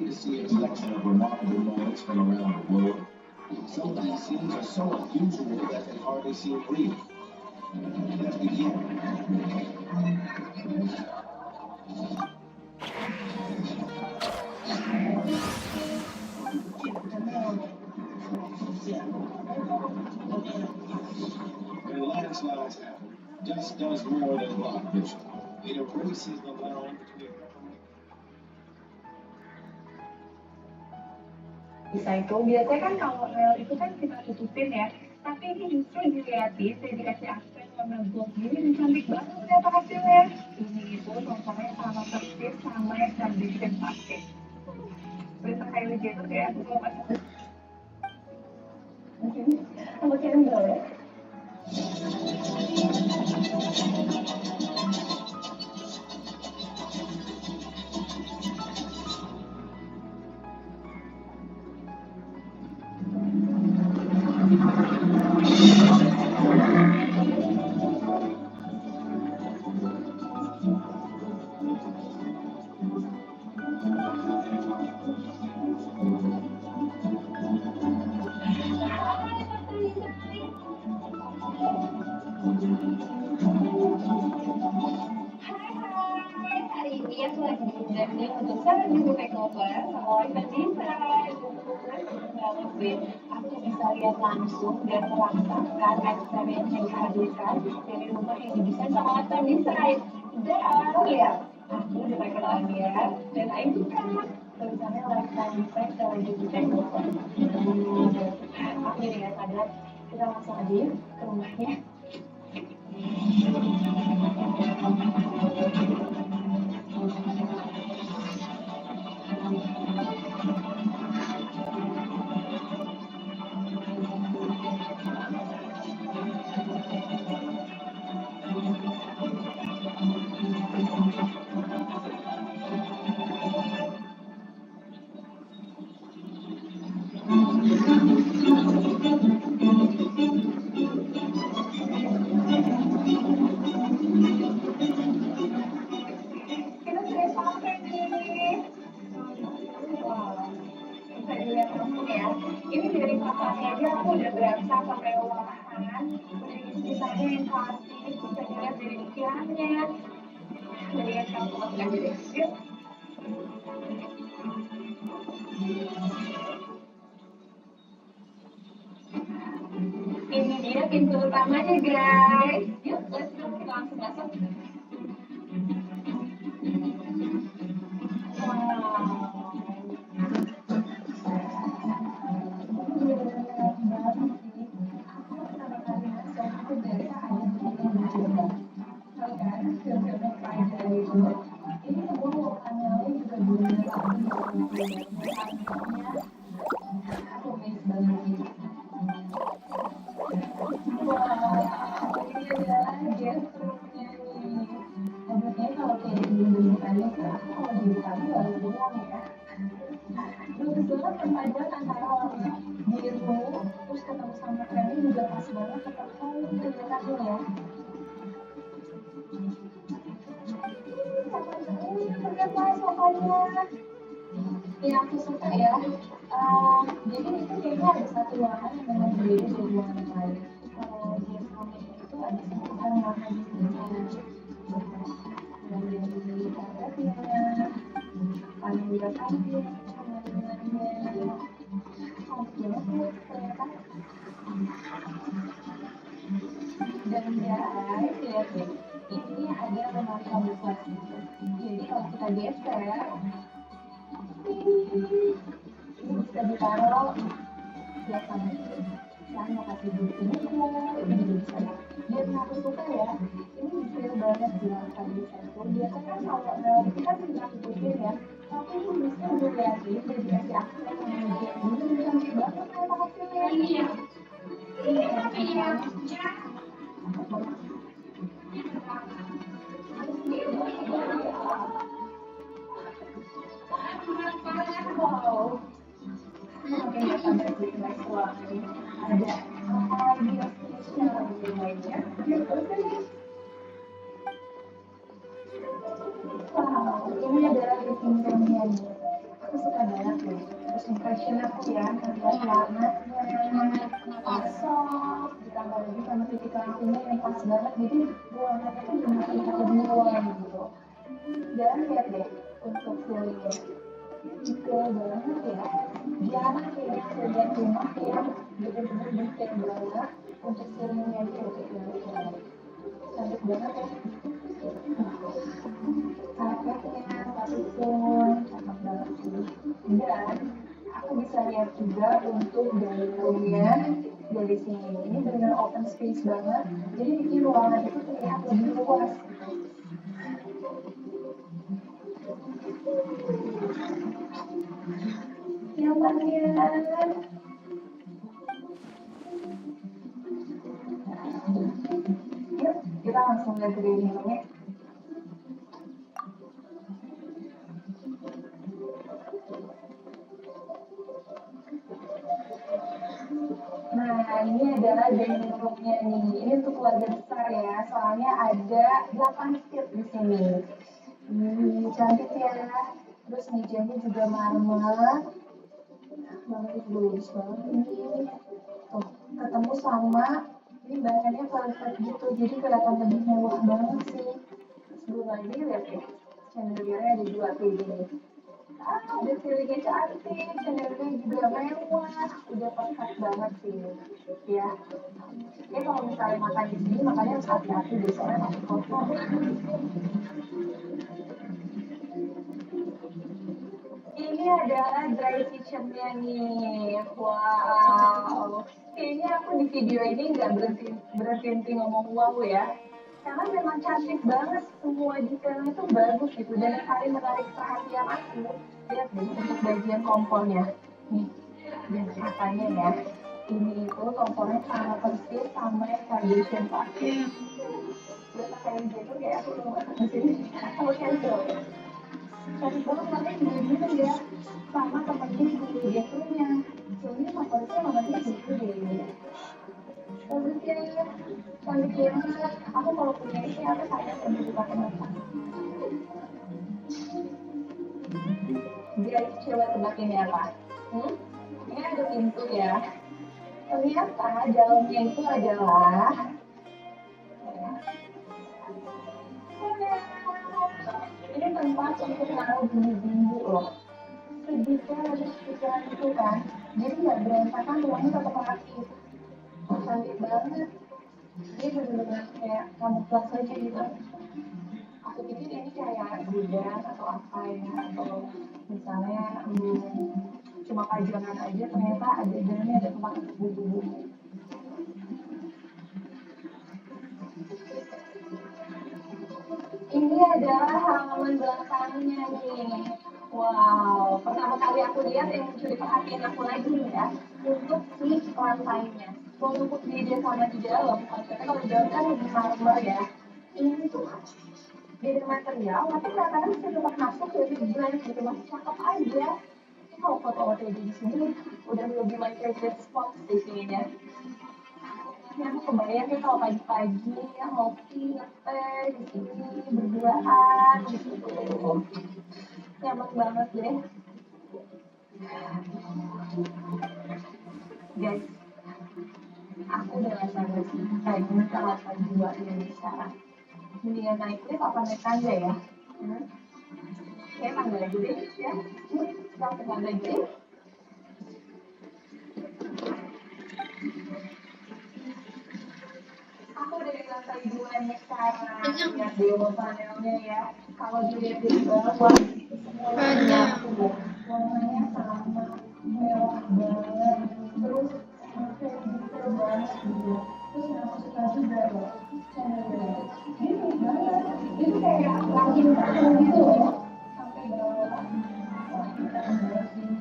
to see a selection of remarkable moments from around the world. Some of these scenes are so unusual that they hardly seem real. Let's begin. When landslides happen, dust does more than block vision. It erases the line between bisa itu biasanya kan kalau rel itu kan kita tutupin ya, tapi ini justru dilihatin saya dikasih aksen warna gold gini dan cantik banget ternyata hasilnya. Ini itu contohnya sama persis sama yang tadi kita pakai. Bisa Kylie Jenner ya, aku mau pakai. Aku kirim dulu ya. Hari ini aku lagi diundang nih untuk salah juga makeover sama Wanita Disa. Banget deh, aku bisa lihat langsung dan merasakan experience yang dihadirkan dari rumah yang didesain sama Wanita Design. Dan lihat, aku udah pakai lanyar dan ID card. Tulisannya Lifetime Design sama juga makeover. Aku jadi gak sadar, kita langsung aja ke rumahnya. Kita sudah sampai nih. Wow, bisa dilihat langsung ya. Ini dari fasadnya aja aku udah berasa sampai ruangan. Udah isi saja yang klasik. Bisa dilihat dari ukirannya. Jadi ya sekarang aku masuk aja deh. Yuk. Ini dia pintu utamanya guys. Yuk, let's go. Kita langsung masuk. Ini semua lokalnya juga aku miss banget ini. Wow, ini adalah guest room-nya nih. Maksudnya kalau kayak di tadi sih aku kalau di tadi baru doang ya. Bagus banget perpaduan antara warna biru terus ketemu sama kremnya juga pas banget ketemu kejutannya ya. Ternyata sofanya yang aku suka ya. Jadi itu kayaknya ada satu ruangan yang memang berbeda dari ruangan yang lain. Kalau di ruangan itu ada sekitar warna birunya, dan dari karpetnya, paling juga kayu, warna-warnanya, cantik banget ya ternyata. Dan guys, lihat deh, ini ada penampil buka. Jadi kalau kita geser, ini bisa ditaruh biasanya saya mau kasih buku ini juga bisa ya. Dan aku suka ya, ini detail banget di lantai desain tuh. Biasanya kalau itu kan tinggal tutupin ya, tapi ini bisa dilihatin dan dikasih aksen yang kayak gini cantik banget kayak hasilnya. Iya. Iya. Wow. Mungkin ya sampai di next one ada apa lagi yang spesial di rumahnya? Wow, ini adalah living room-nya nih. Aku suka banget aku ya, terlihat warnanya kosong, ditambah lagi sama titik lampunya yang pas banget, jadi ruangannya tuh benar terlihat lebih luas gitu. Dan lihat deh untuk ceilingnya, detail banget ya. Jarang kayaknya aku lihat rumah yang benar-benar detail banget untuk ceilingnya itu. Cantik banget ya. Karpetnya satu pun cakep banget sih. Dan aku bisa lihat juga untuk dari roomnya dari sini. Ini benar open space banget. Jadi bikin ruangan itu terlihat lebih luas. Nyamannya. Yuk, kita langsung lihat ke living roomnya. Nah, ini adalah dining room-nya nih. Ini untuk keluarga besar ya, soalnya ada 8 seat di sini. Cantik ya. Terus mejanya juga marmer. Banget juga bagus banget ini. Tuh, ketemu sama ini bahannya velvet gitu, jadi kelihatan lebih mewah banget sih. Terus belum lagi lihat ya, chandeliernya ada 2 kayak gini. Udah ceilingnya cantik, chandeliernya juga mewah, udah perfect banget sih ya. Ini kalau misalnya makan di sini, makannya harus hati-hati deh, soalnya masih kotor. Ini adalah dry kitchen-nya nih. Wow. Kayaknya aku di video ini nggak berhenti ngomong wow ya. Karena memang cantik banget, semua detailnya itu bagus gitu. Dan yang paling menarik perhatian aku, lihat deh untuk bagian kompornya. Nih, dan katanya ya, ini itu kompornya sama persis sama yang foundation pakai. Udah pakai yang gitu kayak aku mau masuk di sini. Aku cancel. Cantik banget makanya juga bilang ya sama temennya di gesturnya soalnya favoritnya namanya gitu deh. Bagus ya, cantik banget. Aku kalau punya ini aku sayang untuk dipakai masak. Guys, coba tebak ini apa? Ini ada pintu ya. Ternyata dalamnya itu adalah ini tempat untuk naruh bumbu-bumbu loh. Sedetail dan pikiran itu kan, jadi nggak berantakan, ruangnya tetap rapi. Cantik banget. Dia benar-benar kayak kamuflase aja gitu. Aku pikir ini kayak gudang atau apa ya, atau misalnya cuma pajangan aja, ternyata ada dalamnya ada tempat untuk bumbu-bumbu. Ini adalah halaman belakangnya nih. Wow, pertama kali aku lihat yang mencuri perhatian aku lagi nih ya, untuk si lantainya. Walaupun beda sama di dalam, konsepnya kalau di dalam kan lebih marmer ya. Ini tuh beda material, tapi kelihatannya bisa tetap masuk lebih black gitu, masih cakep aja. Ini kalau foto OTD di sini udah lebih my favorite spot sih kayaknya. Ini aku kebayang nih kalau pagi-pagi ya ngopi, ngeteh di sini berduaan gitu. Nyaman banget deh. Guys, aku udah gak sabar sih pengen ke lantai 2 ini sekarang. Mendingan naik lift apa naik tangga ya? Kayak tangga aja deh ya. Kita ke tangga aja deh. Aku udah di lantai 2 nih sekarang. Lihat demo panelnya ya. Kalau dilihat dari bawah itu semuanya warnanya sama, mewah banget. Terus sampai detail banget gitu. Terus yang aku suka juga ya, channelnya. Ini unik banget. Itu kayak lagi tangan gitu ya. Sampai bawah. Wah, kita kembali sih.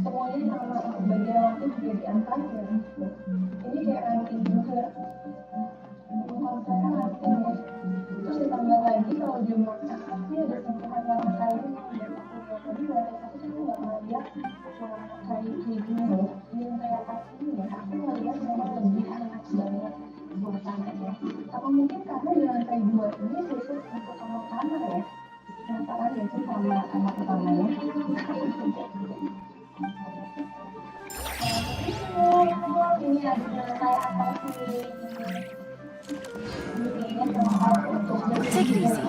Semuanya sama untuk bagian lampu juga diangkat ya. Ini kayak ranting juga. Konsepnya ranting ya. Terus ditambah lagi kalau di belakang ini ada sentuhan warna kayu yang aku lihat tadi lantai satu saya nggak pernah lihat warna kayu kayak gini loh. Di lantai atas ini ya aku ngeliat memang lebih hangat banget suasananya. Apa mungkin karena di lantai 2 ini khusus untuk kamar-kamar ya? Penasaran ya sih sama kamar utamanya? Take it easy.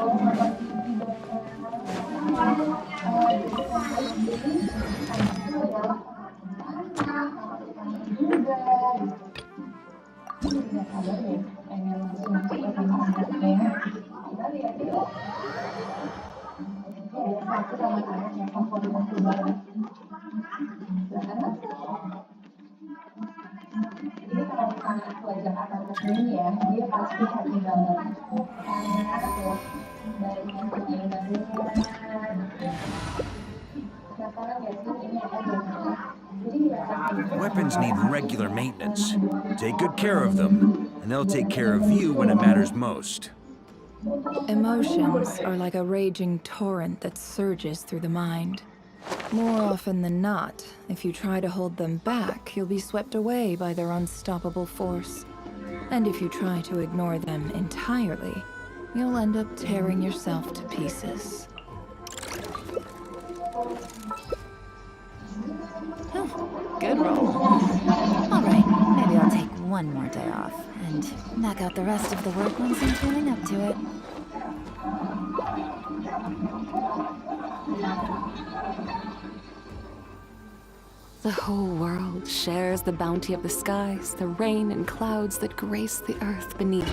Jadi kalau misalnya aku ajak akan kesini ya, dia pasti happy banget. Karena tuh banyak mainannya. Penasaran gak sih ini apa biasanya? Jadi Weapons need regular maintenance. Take good care of them, and they'll take care of you when it matters most. Emotions are like a raging torrent that surges through the mind. More often than not, if you try to hold them back, you'll be swept away by their unstoppable force. And if you try to ignore them entirely, you'll end up tearing yourself to pieces. Good roll. All right, maybe I'll take one more day off and knock out the rest of the work once I'm feeling up to it. The whole world shares the bounty of the skies, the rain and clouds that grace the earth beneath.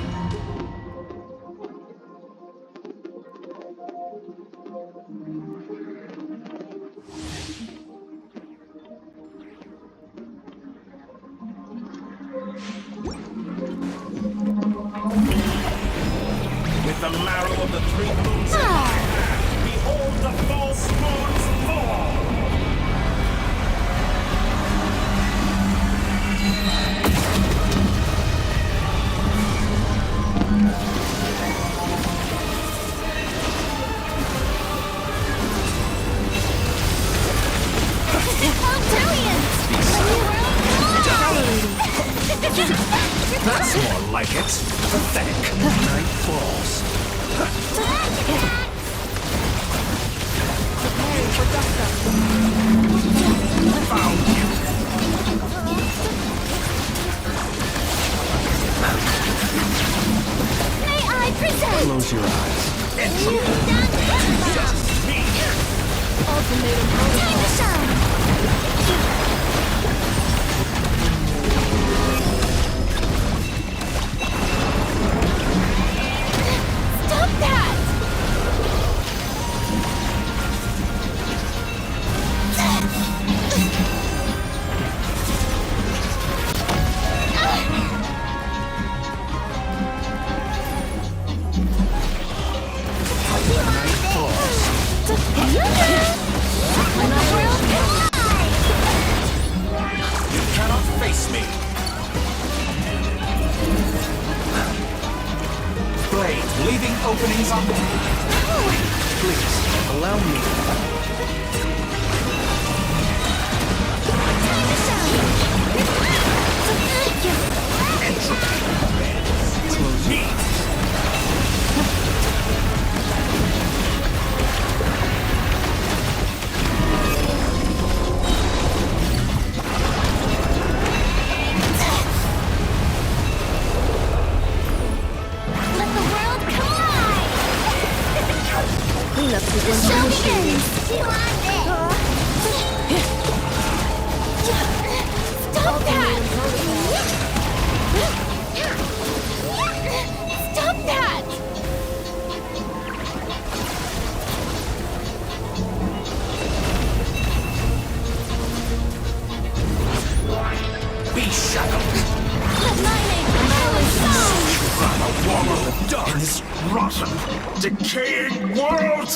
With the marrow of the three moons in my hand, behold the false moons fall! That's more like it. Pathetic. Night falls. Found you. May I present? Close your eyes. Entropy. Just me. Time to shine! Stop that! You cannot face me. Blade, leaving openings on the... Please, allow me. Entropy. Close me. Let the world collide! Cleanup begins initiated. Stop that! Stop that! Be shackled. Let lightning power On a wall of dark. In this rotten, decaying world!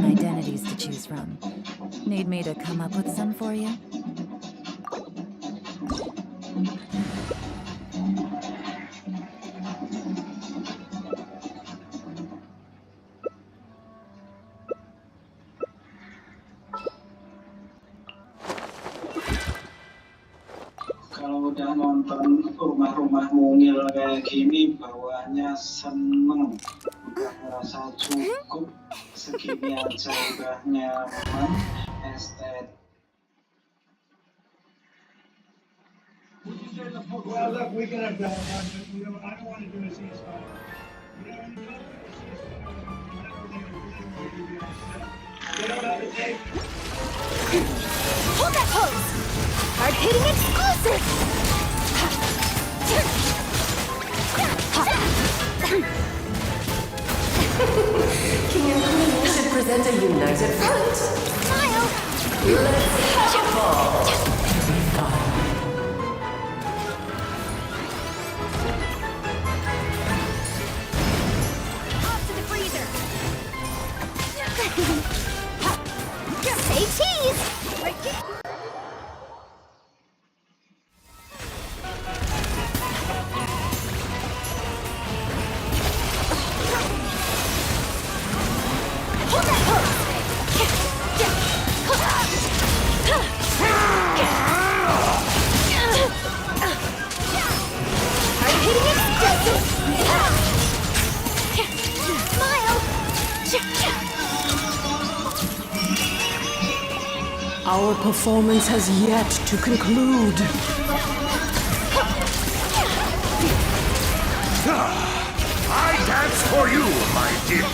Identities to choose from. Need me to come up with some for you? Kalau udah nonton rumah-rumah mungil kayak gini, bawaannya seneng, udah merasa cukup, segini aja udah nyaman, estetik. Well, look, we can have that, but you know, I don't want to do a ceasefire. You know, you don't want a ceasefire. They don't have a tape. Hold that pose! Hard-hitting exclusive! King and Queen should present a united front. Smile! Let's have a ball. It'll be fun. Off to the freezer! Say cheese! Right here. Hold that pose! Hard-hitting explosive! Smile! Our performance has yet to conclude. I dance for you, my dear.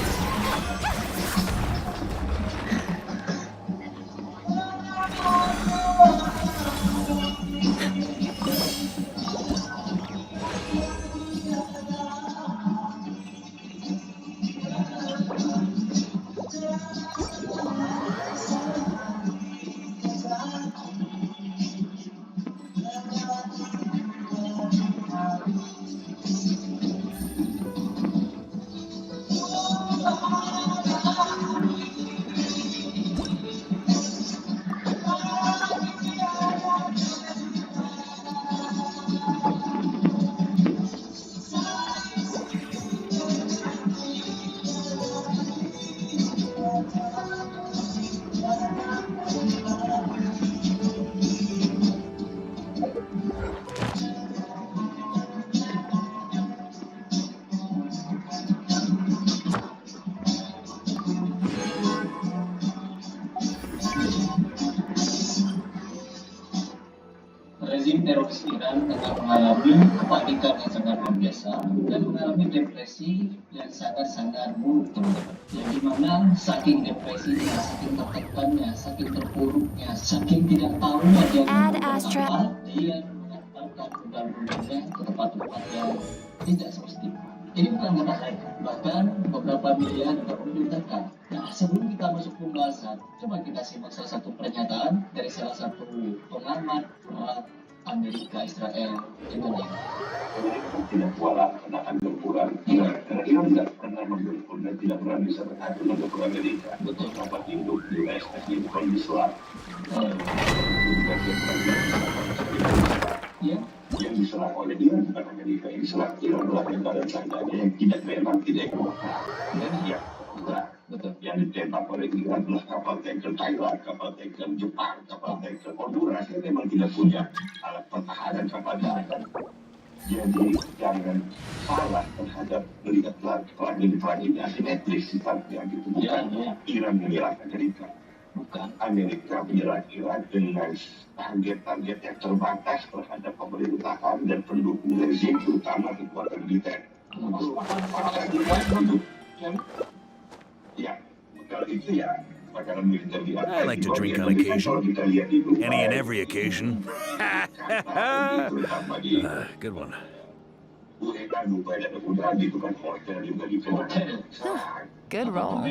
Rezim teroris Iran tengah mengalami kepanikan yang sangat luar biasa dan mengalami depresi yang sangat-sangat buruk, teman-teman. Yang dimana saking depresinya, saking tertekannya, saking terpuruknya, saking tidak tahunya dia Ad Astra. apa, dia mengantarkan undang-undangnya ke tempat-tempat yang tidak semestinya. Ini bukan kata saya, bahkan beberapa media juga memberitakan. Nah, sebelum kita masuk pembahasan, coba kita simak salah satu pernyataan dari salah satu pengamat Amerika Israel Indonesia. Mereka tidak kualat karena akan berkurang. Karena Iran tidak pernah berkurang dan tidak pernah bisa berhasil untuk Amerika. Betul. Tempat induk US yang bukan Islam. Ya, Yang diserang oleh Iran bukan Amerika, yang diserang Iran adalah negara China yang tidak memang tidak demokrat. Dan ya, betul. yang ditembak oleh Iran adalah kapal tanker Thailand, kapal tanker Jepang, kapal tanker Honduras yang memang tidak punya alat pertahanan kapal darat. Jadi jangan salah terhadap melihat perang ini asimetris sifatnya gitu. Bukan Iran menyerang Amerika. Bukan. Amerika kira-kira dengan target-target yang terbatas terhadap pemerintahan dan pendukung rezim, terutama kekuatan militer. Ya, kalau itu ya, makanan militer di I like to drink on occasion. Any and every occasion. Good one. Good roll.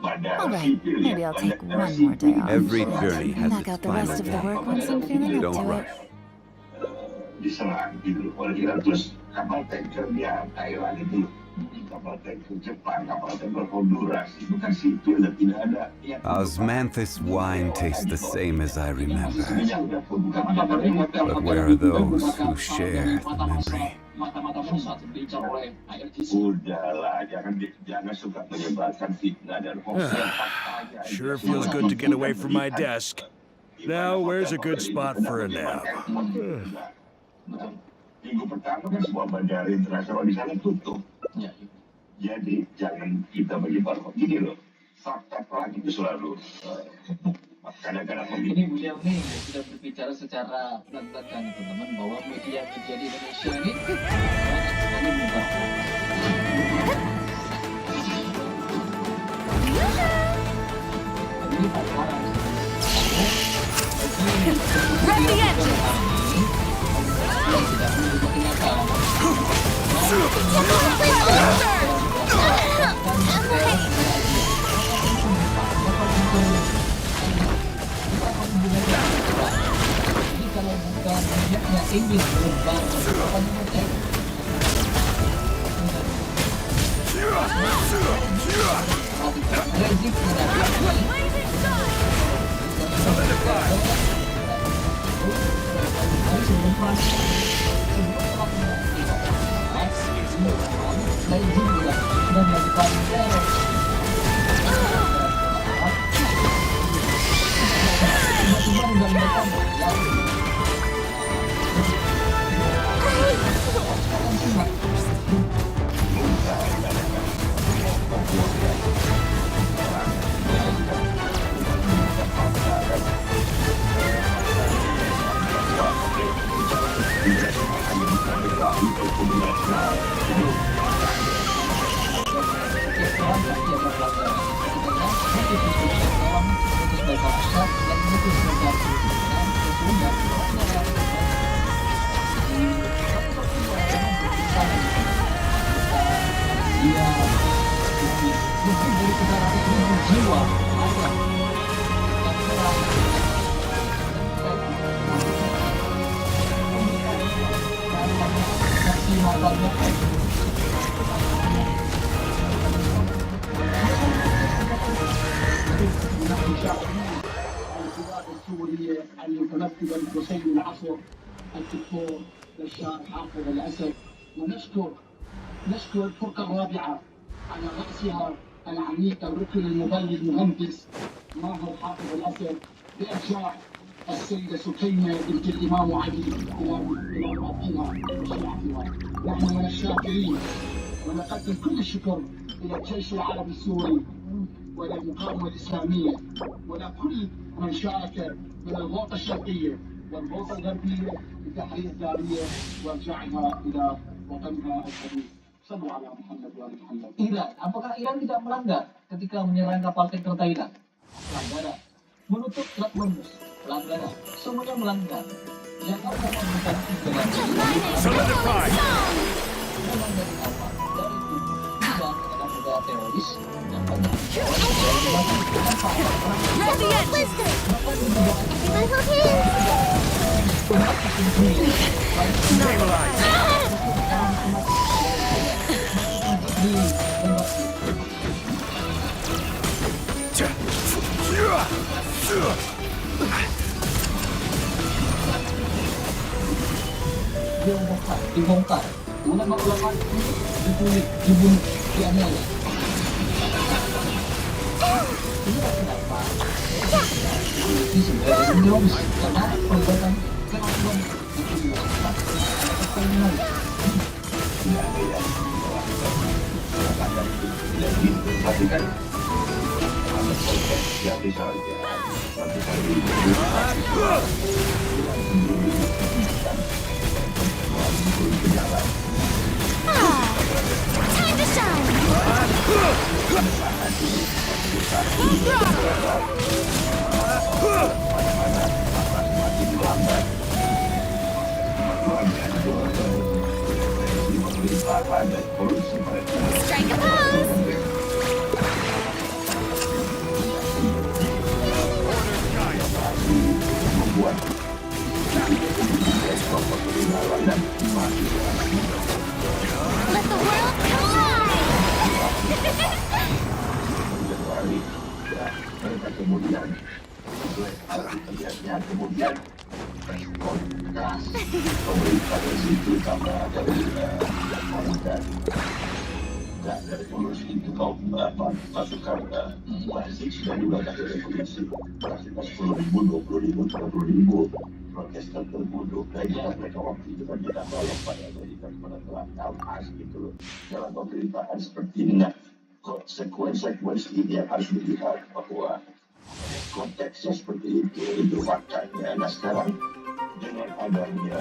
Alright, maybe I'll take one more day off. Every journey has Knock its out the rest final of the work day. once I'm feeling up Don't to it. rush. Diserang gitu. Kalau kita terus kapal tankernya Thailand itu, kapal tanker Jepang, kapal tanker Honduras, itu kan sipil dan tidak ada. Osmanthus wine tastes the same as I remember. But But where are those who share the memory? Mata-matamu saat berbicara oleh air kisi. Udahlah, jangan suka menyebarkan fitnah dan hoax yang faktanya. Sure feels good to get away from my desk. Now, where's a good spot for a nap? Minggu pertama kan semua bandara internasional di sana tutup. Ya, Jadi jangan kita menyebar hoax. Gini loh, fakta perang itu selalu kadang-kadang ini beliau nih sudah berbicara secara pelan-pelan teman-teman bahwa media-media di Indonesia ini banyak sekali menyebar ini pacaran. Run the engine! Yang tidak mengubah kenyataan. Jadi kalau bukan niatnya ingin berubah, apa namanya? Rezim السورية المتمثلة بحسين العصر الدكتور بشار حافظ الأسد ونشكر الفرقة الرابعة على رأسها العميد الركن المبلغ المهندس ماهر حافظ الأسد بإرجاع السيدة سكينة بنت الإمام علي إلى رأسها وشيعتها. نحن من الشاكرين ونقدم كل الشكر إلى الجيش العربي السوري وللمقاومة الإسلامية ولكل من شارك من الغوطة الشرقية والغوطة الغربية لتحرير دارية وإرجاعها إلى وطنها الحبيب. صلوا على محمد وآل محمد. Iran, apakah Iran tidak melanggar ketika menyerang kapal tanker Thailand? Pelanggaran. Menutup Selat Hormuz, pelanggaran. Semuanya melanggar. Jakarta menemukan Solidify! memang dari awal dari dulu Iran adalah negara teroris yang banyak Run the engine! My whole hand! dibongkar. Ulama-ulama itu diculik, dibunuh, dianiaya. Inilah kenapa ini sebenarnya teroris karena perbuatan keracunan itu dilakukan atas kriminal. Jadi saja. Nanti kali Time to shine! Strike a pose! Let the world collide! kemudian kemudian respon keras pemerintah di situ karena dari revolusi itu kau pasukan wasit dan juga dari revolusi pasukan 10.000, 20.000, 30.000 protestan terbunuh. Nah, mereka waktu itu kan tidak tolong pada kelas gitu loh. Dalam pemerintahan seperti ini, nah, konsekuensi ini yang harus dilihat bahwa konteksnya seperti itu faktanya. Nah sekarang dengan adanya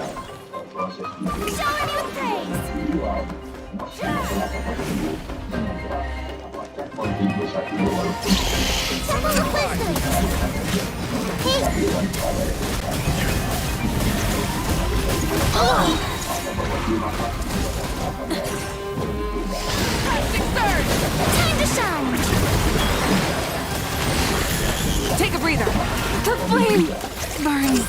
proses itu individual masih melakukan itu apakah konflik satu walaupun Time to shine! Take a breather. The flame burns.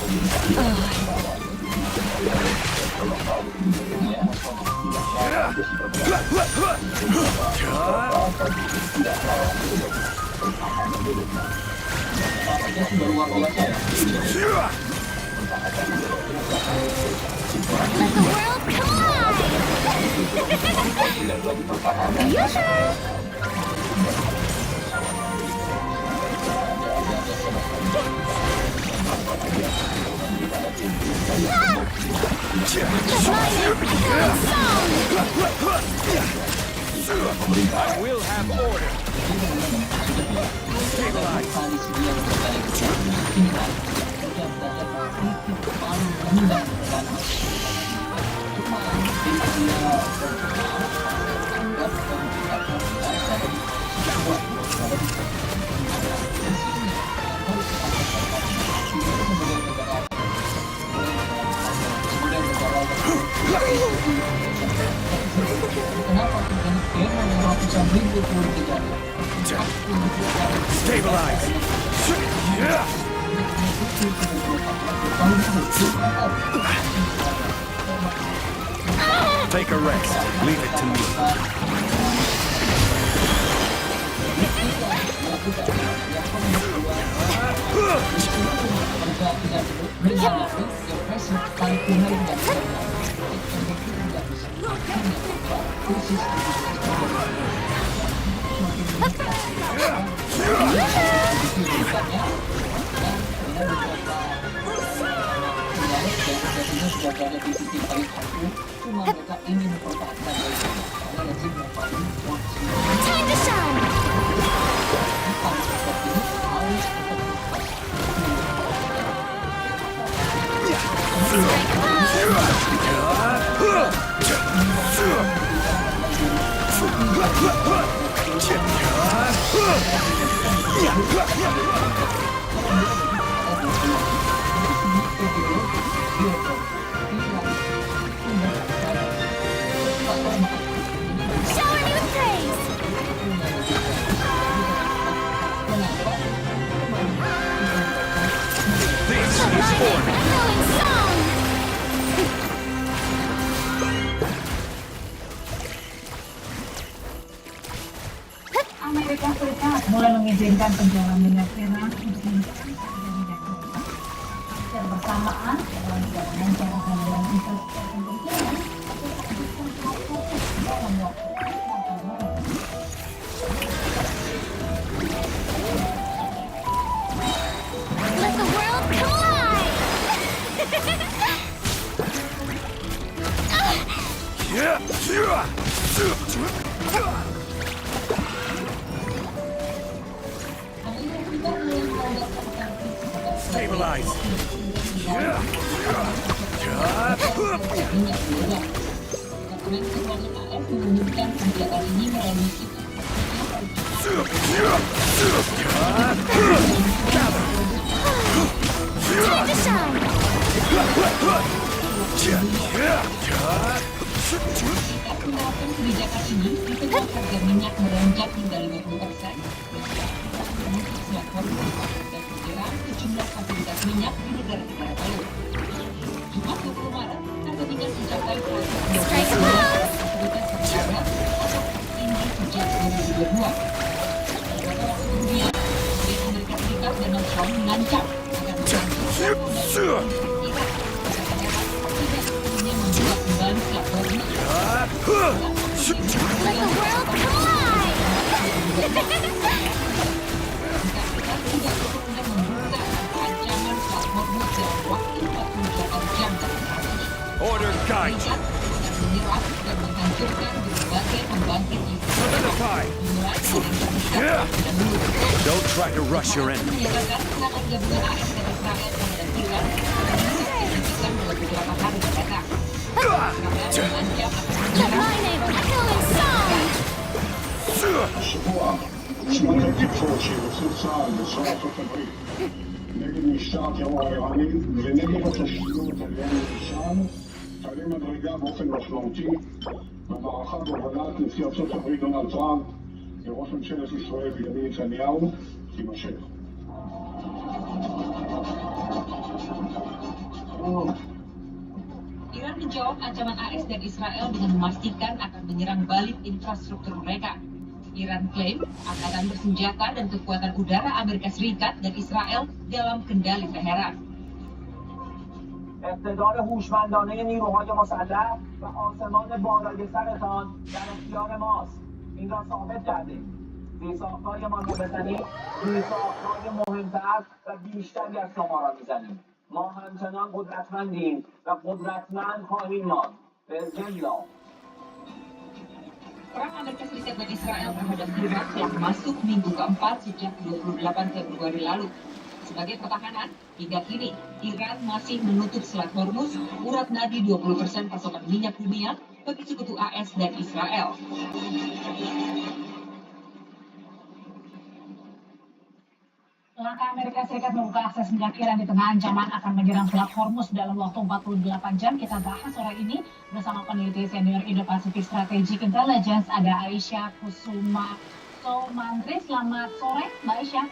Let the world collide! You sure? I will have order. Stabilize. Take a rest. Leave it to me. Time to shine! Shower me with praise! This A is mighty order. echoing song! Amerika Serikat mulai mengizinkan penjualan minyak curah secara bersamaan dalam jalanan cara penjualan infrastruktur pendidikan dalam waktu Let the world collide! Stabilize. Time to shine! Menerapkan kebijakan ini ditekan harga minyak melonjak hingga 50%. Dan segera sejumlah fasilitas minyak di negara-negara lain. Jumat 20 Maret, harga minyak mencapai Strike a pose! fasilitas negara atau ini sejak 2022. Kemudian, Presiden Amerika Serikat Donald Trump mengancam akan membuat kembali platform Let the world collide! Order guide. Solidify. Don't try to rush your enemy. Let my name echo in song! השבוע שמעתי תקשורת שעושה צה"ל בצבא ארצות הברית נגד משטר הטרור האיראני ונגד התשתיות על ידי איראן תעלה מדרגה באופן משמעותי במערכה בהובלת נשיא ארצות הברית דונלד טראמפ וראש ממשלת ישראל בנימין נתניהו תימשך. Iran menjawab ancaman AS dan Israel dengan memastikan akan menyerang balik infrastruktur mereka. Iran klaim angkatan bersenjata dan kekuatan udara Amerika Serikat dan Israel dalam kendali Teheran. اقتدار هوشمندانه نیروهای مسلح و آسمان بالای سرتان در اختیار ماست. این را ثابت کردیم. زیرساخت‌هایمان را بزنید، زیرساخت‌های مهمتر و بیشتری از شما را میزنیم. ما همچنان قدرتمندیم و قدرتمند خواهیم ماند. بإذن الله. Perang Amerika Serikat dan Israel terhadap Iran telah masuk minggu keempat sejak 28 Februari lalu. Sebagai pertahanan, hingga kini Iran masih menutup Selat Hormuz, urat nadi 20% pasokan minyak dunia bagi sekutu AS dan Israel. Langkah Amerika Serikat membuka akses minyak Iran di tengah ancaman akan menyerang Selat Hormuz dalam waktu 48 jam. Kita bahas sore ini bersama peneliti senior Indo-Pacific Strategic Intelligence, ada Aisyah Kusuma Somantri. Selamat sore, Mbak Aisyah.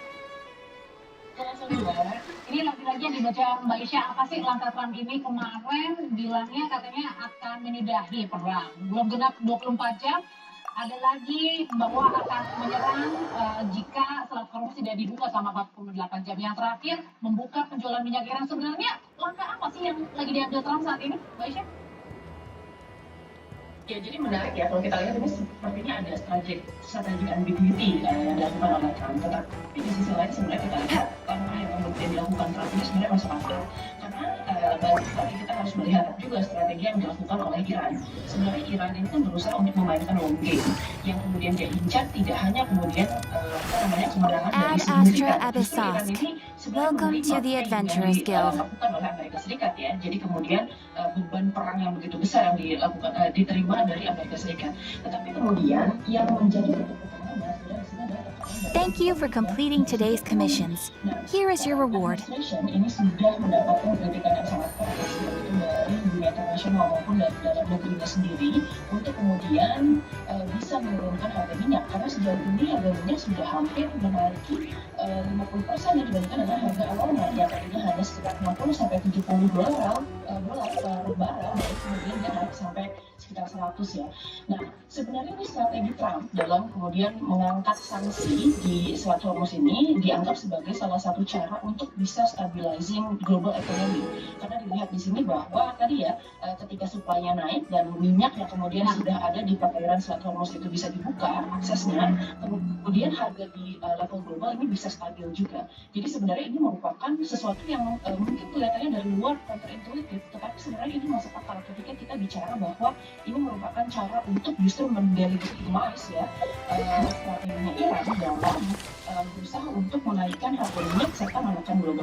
Ini lagi-lagi yang dibaca Mbak Aisyah, apa sih langkah Trump ini? Kemarin bilangnya katanya akan menyudahi perang. Belum genap 24 jam. Ada lagi bahwa akan menyerang jika Selat Hormuz tidak dibuka selama 48 jam. Yang terakhir, membuka penjualan minyak Iran. Sebenarnya langkah apa sih yang lagi diambil Trump saat ini, Mbak Aisyah? Ya, jadi menarik ya kalau kita lihat ini sepertinya ada strategi ambiguity yang dilakukan oleh Trump. Tetapi di sisi lain sebenarnya kita lihat langkah yang kemudian dilakukan Trump ini sebenarnya masuk akal. Karena tapi kita harus melihat juga strategi yang dilakukan oleh Iran. Sebenarnya Iran ini kan berusaha untuk memainkan long game yang kemudian dia incar tidak hanya kemudian kemenangan dari signifikan. Iran ini Welcome to the Adventurers Guild. Dilakukan oleh Amerika Serikat ya. Jadi kemudian beban perang yang begitu besar yang dilakukan diterima dari Amerika Serikat. Tetapi kemudian yang menjadi Thank you for completing today's commissions. Here is your reward. Ini sudah mendapatkan kritikan yang sangat keras dari dunia internasional maupun dari dalam negerinya sendiri untuk kemudian bisa menurunkan harga minyak karena sejauh ini harga minyak sudah hampir menaiki 50% dibandingkan dengan harga awalnya yang tadinya hanya sekitar 60 sampai 70 dolar per barel, baru kemudian dia naik sampai sekitar 100 ya. Nah, sebenarnya ini strategi Trump dalam kemudian mengangkat sanksi di Selat Hormuz ini dianggap sebagai salah satu cara untuk bisa stabilizing global economy. Karena dilihat di sini bahwa tadi ya ketika supply-nya naik dan minyak yang kemudian sudah ada di perairan Selat Hormuz itu bisa dibuka aksesnya, kemudian harga di level global ini bisa stabil juga. Jadi sebenarnya ini merupakan sesuatu yang mungkin kelihatannya dari luar counterintuitive, tetapi sebenarnya ini masuk akal ketika kita bicara bahwa ini merupakan cara untuk justru mendelegitimize ya strateginya Iran dalam berusaha untuk menaikkan harga minyak serta menekan global